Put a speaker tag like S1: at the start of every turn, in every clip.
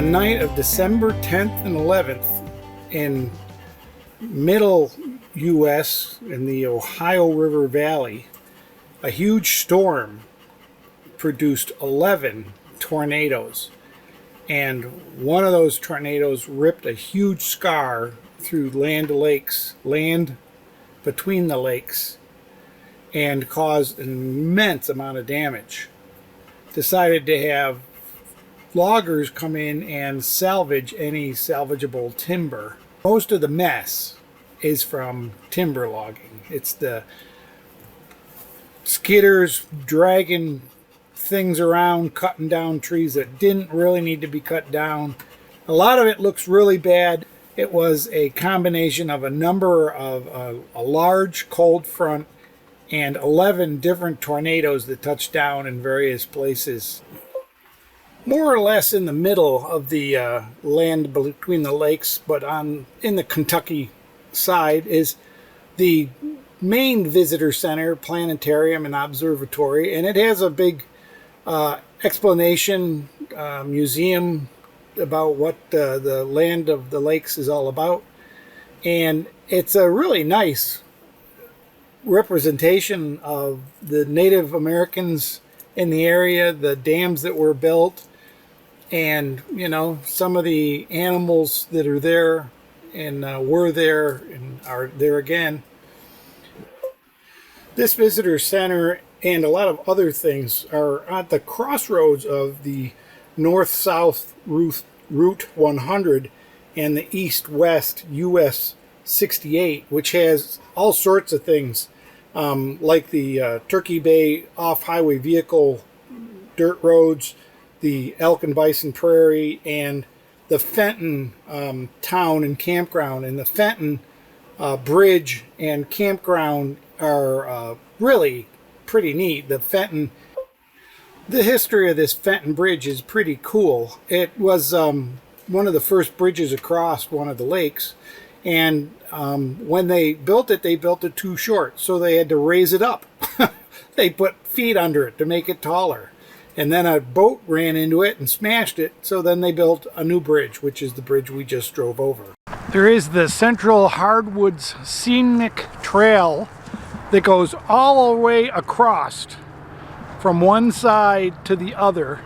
S1: the night of December 10th and 11th in middle U.S. in the Ohio River Valley, a huge storm produced 11 tornadoes. And one of those tornadoes ripped a huge scar through land between the lakes, and caused an immense amount of damage. Decided to have loggers come in and salvage any salvageable timber. Most of the mess is from timber logging. It's the skidders dragging things around, cutting down trees that didn't really need to be cut down. A lot of it looks really bad. It was a combination of a number of a large cold front and 11 different tornadoes that touched down in various places. More or less in the middle of the land between the lakes, but in the Kentucky side, is the main visitor center, planetarium and observatory, and it has a big explanation museum about what the land of the lakes is all about. And it's a really nice representation of the Native Americans in the area, the dams that were built, and some of the animals that are there and were there and are there again. This visitor center and a lot of other things are at the crossroads of the north-south Route 100 and the east-west US 68, which has all sorts of things, like the Turkey Bay off-highway vehicle dirt roads, the Elk and Bison Prairie, and the Fenton town and campground. And the Fenton bridge and campground are really pretty neat. The history of this Fenton bridge is pretty cool. It was one of the first bridges across one of the lakes, and when they built it too short, so they had to raise it up. They put feet under it to make it taller, and then a boat ran into it and smashed it, so then they built a new bridge, which is the bridge we just drove over. There is the Central Hardwoods Scenic Trail that goes all the way across from one side to the other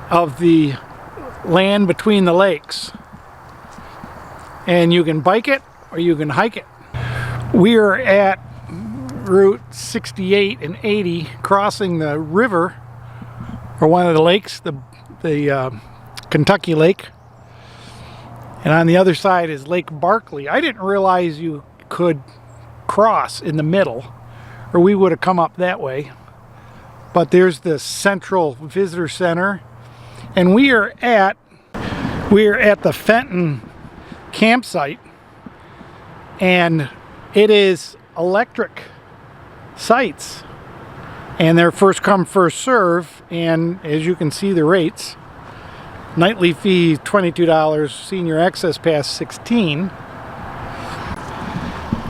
S1: of the land between the lakes. And you can bike it or you can hike it. We are at Route 68 and 80, crossing the river, or one of the lakes, the Kentucky Lake. And on the other side is Lake Barkley. I didn't realize you could cross in the middle, or we would have come up that way. But there's the Central Visitor Center, and we are at the Fenton Campsite, and it is electric sites, and they're first come first serve. And as you can see, the rates: nightly fee $22, senior access pass $16.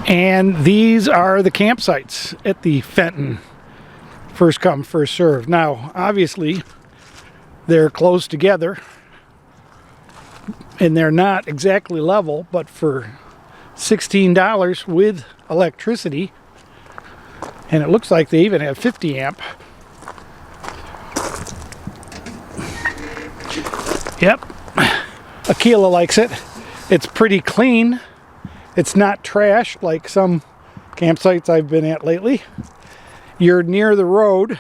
S1: And these are the campsites at the Fenton first come first serve. Now obviously they're close together and they're not exactly level, but for $16 with electricity, and it looks like they even have 50 amp. Yep, Akila likes it. It's pretty clean. It's not trash like some campsites I've been at lately. You're near the road,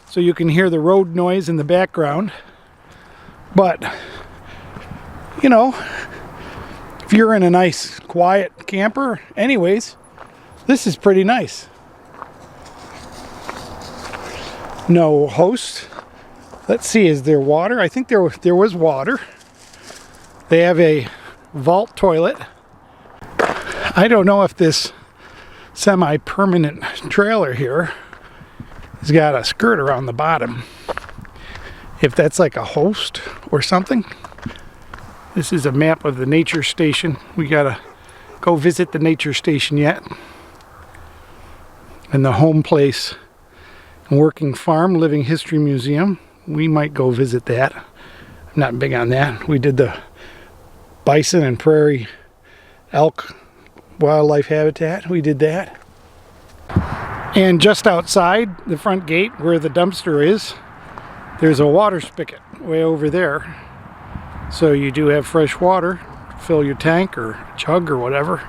S1: so you can hear the road noise in the background. But, if you're in a nice, quiet camper, anyways, this is pretty nice. No host. Let's see, is there water? I think there was water. They have a vault toilet. I don't know if this semi-permanent trailer here has got a skirt around the bottom, if that's like a host or something. This is a map of the nature station. We gotta go visit the nature station yet. And the home place and working farm living history museum, we might go visit that. I'm not big on that. We did the bison and prairie elk wildlife habitat. We did that. And just outside the front gate where the dumpster is, there's a water spigot way over there. So you do have fresh water to fill your tank or jug or whatever.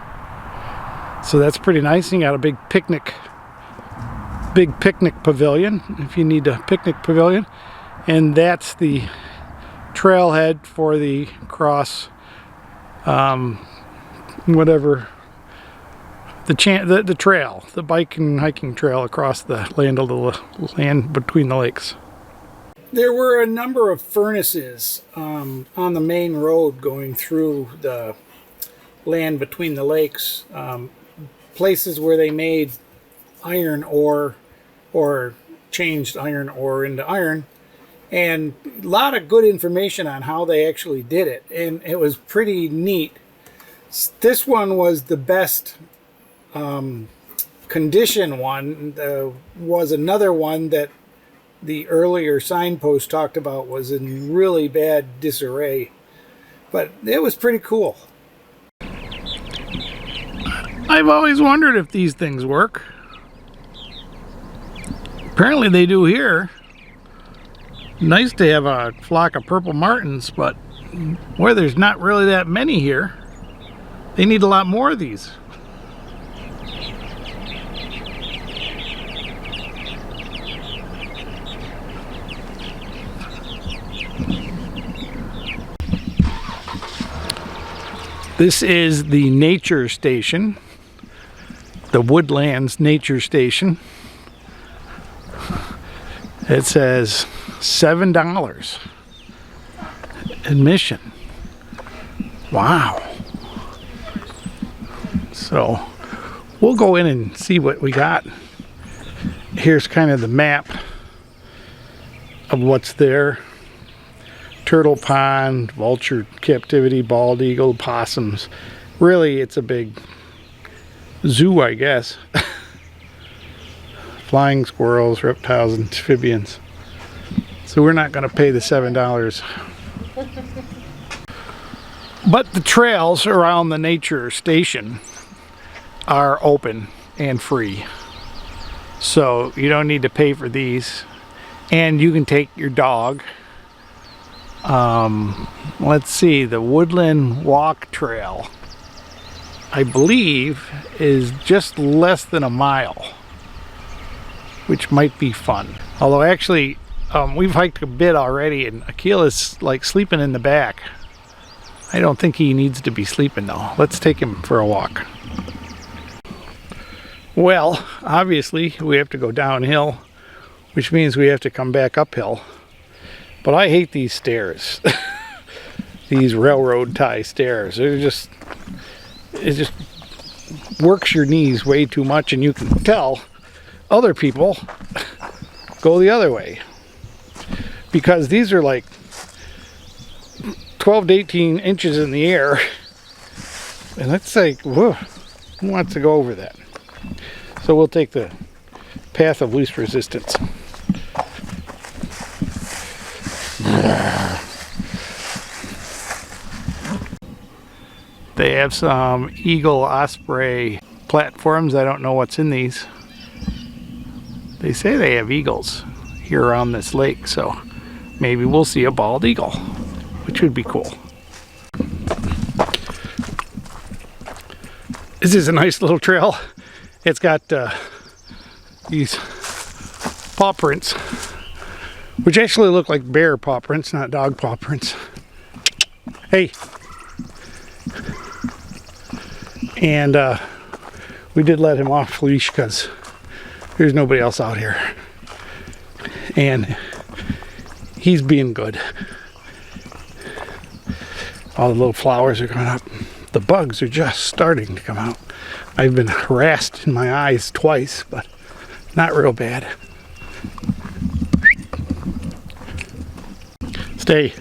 S1: So that's pretty nice. You got a big picnic pavilion if you need a picnic pavilion. And that's the trailhead for the cross whatever the trail, the bike and hiking trail across the land between the lakes. There were a number of furnaces on the main road going through the land between the lakes, places where they made iron ore or changed iron ore into iron, and a lot of good information on how they actually did it, and it was pretty neat. This one was the best condition one. Was another one that the earlier signpost talked about was in really bad disarray, but it was pretty cool. I've always wondered if these things work. Apparently they do here. Nice to have a flock of purple martins, but where there's not really that many here, they need a lot more of these. This is the nature station, the Woodlands nature station. It says $7 admission. Wow. So we'll go in and see what we got. Here's kind of the map of what's there. Turtle pond, vulture captivity, bald eagle, possums. Really, it's a big zoo, I guess. Flying squirrels, reptiles, and amphibians. So we're not going to pay the $7. But the trails around the nature station are open and free. So you don't need to pay for these. And you can take your dog. Let's see, the Woodland Walk Trail, I believe, is just less than a mile, which might be fun. Although actually, we've hiked a bit already, and Akil is like sleeping in the back. I don't think he needs to be sleeping though. Let's take him for a walk. Well, obviously we have to go downhill, which means we have to come back uphill. But I hate these stairs. These railroad tie stairs. It just works your knees way too much, and you can tell other people go the other way. Because these are like 12 to 18 inches in the air. And it's like, whoa, who wants to go over that? So we'll take the path of least resistance. They have some eagle osprey platforms. I don't know what's in these. They say they have eagles here around this lake, so maybe we'll see a bald eagle, which would be cool. This is a nice little trail. It's got these paw prints, which actually look like bear paw prints, not dog paw prints. Hey. And we did let him off leash because there's nobody else out here. And he's being good. All the little flowers are coming up. The bugs are just starting to come out. I've been harassed in my eyes twice, but not real bad. Stay.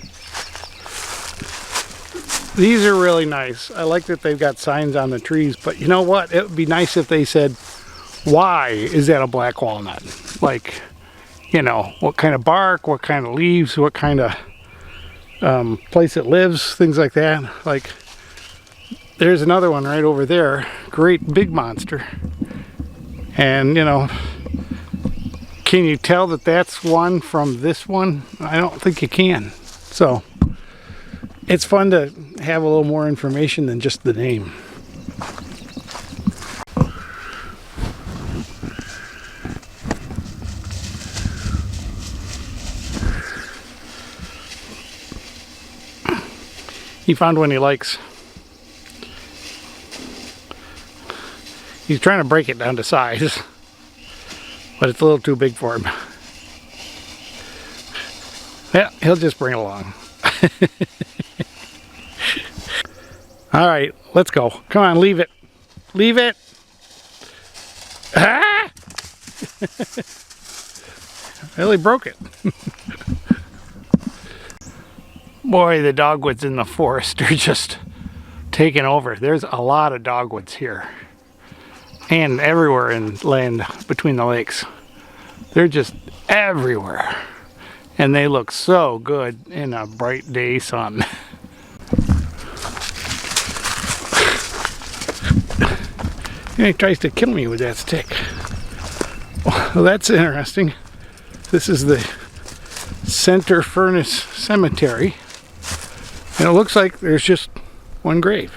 S1: These are really nice. I like that they've got signs on the trees, but you know what? It would be nice if they said, why is that a black walnut? Like, you know, what kind of bark, what kind of leaves, what kind of place it lives, things like that. Like there's another one right over there, great big monster. And you know, can you tell that that's one from this one? I don't think you can. So it's fun to have a little more information than just the name. He found one he likes. He's trying to break it down to size, but it's a little too big for him. Yeah, he'll just bring it along. All right, let's go. Come on, leave it. Leave it. Ah! Really broke it. Boy, the dogwoods in the forest are just taking over. There's a lot of dogwoods here. And everywhere in land between the lakes. They're just everywhere. And they look so good in a bright day sun. And he tries to kill me with that stick. Well, that's interesting. This is the Center Furnace Cemetery. And it looks like there's just one grave.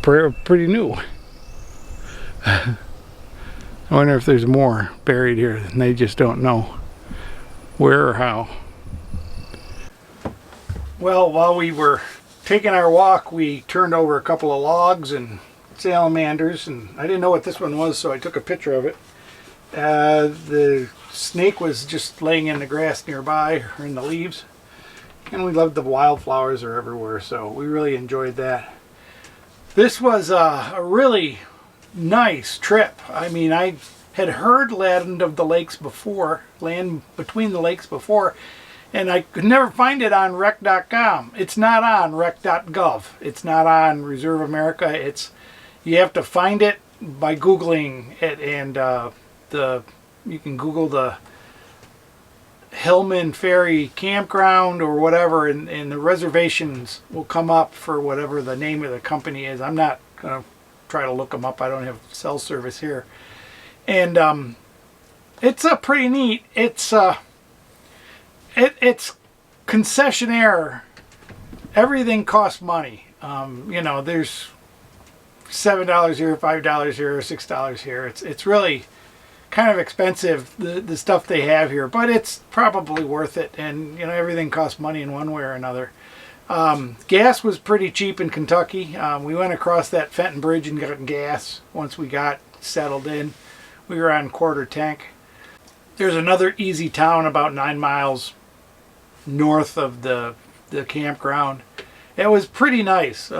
S1: Pretty new. I wonder if there's more buried here and they just don't know where or how. Well, while we were taking our walk, we turned over a couple of logs and salamanders, and I didn't know what this one was, so I took a picture of it. The snake was just laying in the grass nearby or in the leaves, and we loved the wildflowers are everywhere, so we really enjoyed that. This was a really nice trip. I mean, I had heard Land of the Lakes before, Land Between the Lakes before, and I could never find it on rec.com. It's not on rec.gov. It's not on Reserve America. You have to find it by Googling it, and you can Google the Hillman Ferry Campground or whatever, and the reservations will come up for whatever the name of the company is. I'm not going to try to look them up. I don't have cell service here. And it's pretty neat. It's concessionaire. Everything costs money. You know, there's $7 here, $5 here, $6 here. It's really kind of expensive, the stuff they have here, but it's probably worth it. And you know, everything costs money in one way or another. Gas was pretty cheap in Kentucky. We went across that Fenton Bridge and got gas once we got settled in. We were on quarter tank. There's another easy town about 9 miles north of the campground. It was pretty nice.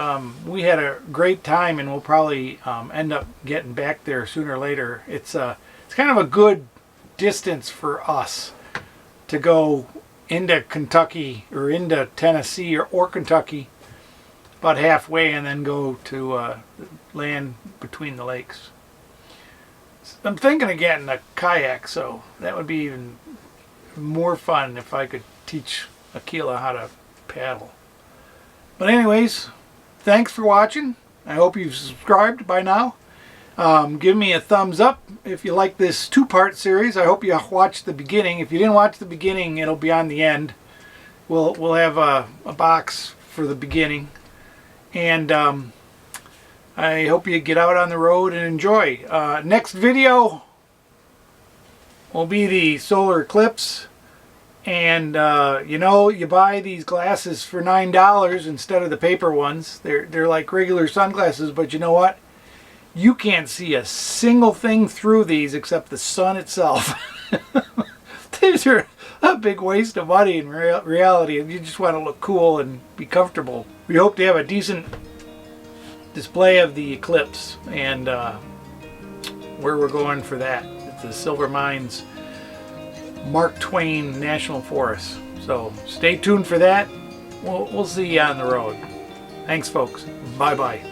S1: We had a great time, and we'll probably end up getting back there sooner or later. It's kind of a good distance for us to go into Kentucky or into Tennessee or Kentucky about halfway, and then go to Land Between the Lakes. I'm thinking of getting a kayak, so that would be even more fun if I could teach Akila how to paddle. But anyways, thanks for watching. I hope you've subscribed by now. Give me a thumbs up if you like this two-part series. I hope you watched the beginning. If you didn't watch the beginning, it'll be on the end. We'll have a box for the beginning. And I hope you get out on the road and enjoy. Next video will be the solar eclipse. And you know, you buy these glasses for $9 instead of the paper ones. They're like regular sunglasses, but you know what? You can't see a single thing through these except the sun itself. These are a big waste of money in reality, and you just want to look cool and be comfortable. We hope to have a decent display of the eclipse, and where we're going for that. It's the Silver Mines Mark Twain National Forest. So stay tuned for that. We'll see you on the road. Thanks, folks. Bye-bye.